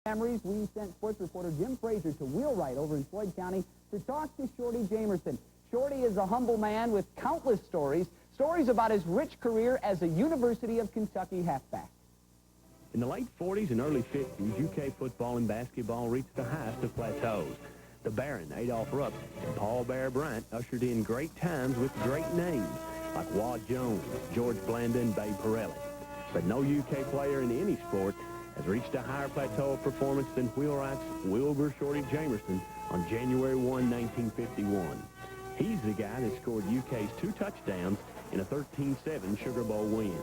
Memories, we sent sports reporter Jim Frazier to Wheelwright over in Floyd County to talk to Shorty Jamerson. Shorty is a humble man with countless stories about his rich career as a University of Kentucky halfback. In the late 40s and early 50s, UK football and basketball reached the highest of plateaus. The Baron, Adolph Rupp, and Paul Bear Bryant ushered in great times with great names like Wad Jones, George Blanda, and Babe Pirelli. But no UK player in any sport has reached a higher plateau of performance than Wheelwright's Wilbur Shorty Jamerson on January 1, 1951. He's the guy that scored UK's 2 touchdowns in a 13-7 Sugar Bowl win.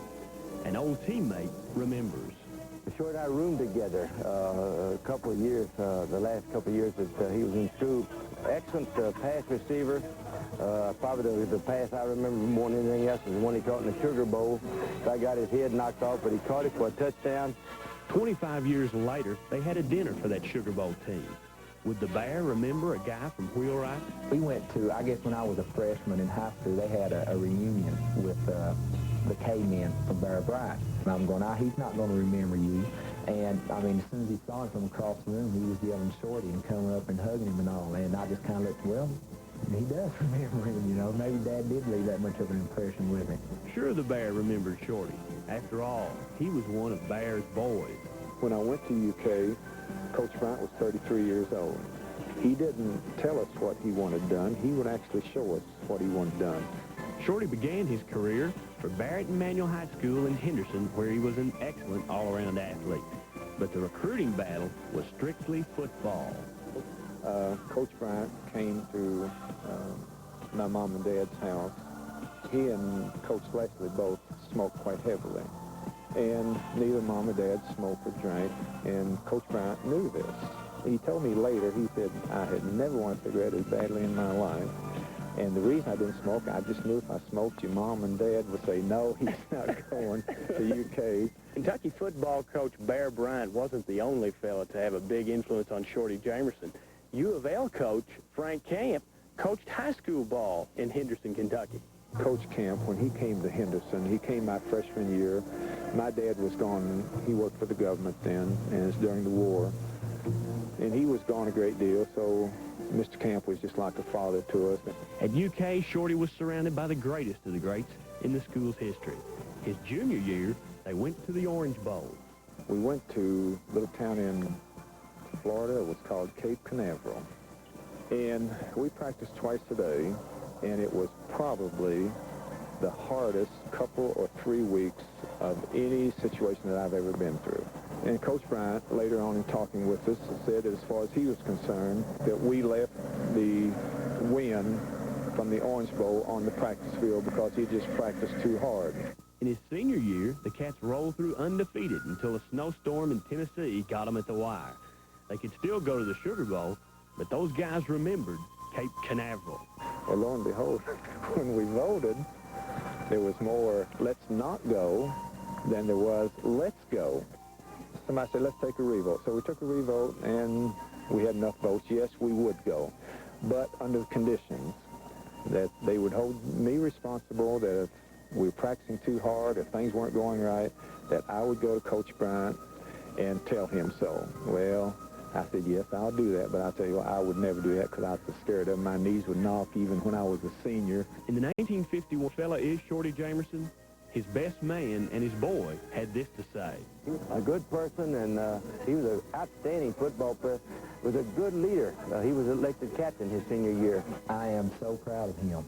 An old teammate remembers. Short and I roomed together a couple of years, the last couple of years that he was in school. Excellent pass receiver. Probably the pass I remember more than anything else is the one he caught in the Sugar Bowl. I got his head knocked off, but he caught it for a touchdown. 25 years later, they had a dinner for that Sugar Bowl team. Would the Bear remember a guy from Wheelwright? We went to, I guess when I was a freshman in high school, they had a reunion with the K-men from Bear Bryant. And I'm going, he's not going to remember you. And, I mean, as soon as he saw him from across the room, he was yelling Shorty and coming up and hugging him and all. And I just kind of looked, well, he does remember him, you know. Maybe Dad did leave that much of an impression with him. Sure, the Bear remembered Shorty. After all, he was one of Bear's boys. When I went to UK, Coach Bryant was 33 years old. He didn't tell us what he wanted done. He would actually show us what he wanted done. Shorty began his career for Barrett and Manual High School in Henderson, where he was an excellent all-around athlete. But the recruiting battle was strictly football. Coach Bryant came to my mom and dad's house. He and Coach Leslie both smoked quite heavily. And neither mom or dad smoked or drank, and Coach Bryant knew this. He told me later, he said, I had never wanted a cigarette as badly in my life. And the reason I didn't smoke, I just knew if I smoked, your mom and dad would say, no, he's not going to UK. Kentucky football coach Bear Bryant wasn't the only fella to have a big influence on Shorty Jamerson. U of L coach Frank Camp coached high school ball in Henderson, Kentucky. Coach Camp, when he came to Henderson, he came my freshman year. My dad was gone. He worked for the government then, and it's during the war. And he was gone a great deal, so Mr. Camp was just like a father to us. At UK, Shorty was surrounded by the greatest of the greats in the school's history. His junior year, they went to the Orange Bowl. We went to a little town in Florida. It was called Cape Canaveral. And we practiced twice a day, and it was probably the hardest couple or 3 weeks of any situation that I've ever been through. And Coach Bryant, later on in talking with us, said that as far as he was concerned, that we left the win from the Orange Bowl on the practice field because he just practiced too hard. In his senior year, the Cats rolled through undefeated until a snowstorm in Tennessee got them at the wire. They could still go to the Sugar Bowl, but those guys remembered Cape Canaveral. Well, lo and behold, when we voted, there was more let's not go than there was let's go. Somebody said, let's take a revote. So we took a revote, and we had enough votes. Yes, we would go, but under the conditions that they would hold me responsible, that if we were practicing too hard, if things weren't going right, that I would go to Coach Bryant and tell him so. Well, I said, yes, I'll do that, but I'll tell you what, I would never do that because I was scared of my knees would knock even when I was a senior. In the 1951 fella is Shorty Jamerson. His best man and his boy had this to say. He was a good person, and he was an outstanding football player. Was a good leader. He was elected captain his senior year. I am so proud of him,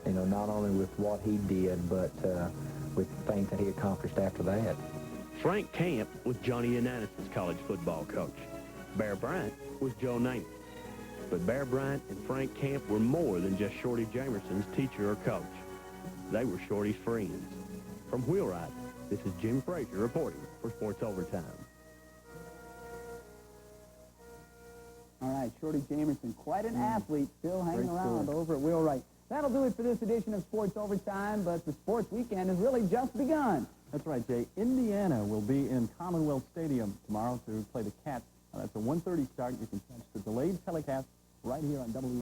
you know, not only with what he did, but with things that he accomplished after that. Frank Camp was Johnny Unitas' college football coach. Bear Bryant was Joe Namath. But Bear Bryant and Frank Camp were more than just Shorty Jamerson's teacher or coach. They were Shorty's friends. From Wheelwright, this is Jim Frazier reporting for Sports Overtime. All right, Shorty Jamerson, quite an athlete, still hanging around over at Wheelwright. That'll do it for this edition of Sports Overtime, but the sports weekend has really just begun. That's right, Jay. Indiana will be in Commonwealth Stadium tomorrow to play the Cats. That's a 1:30 start. You can catch the delayed telecast right here on WE.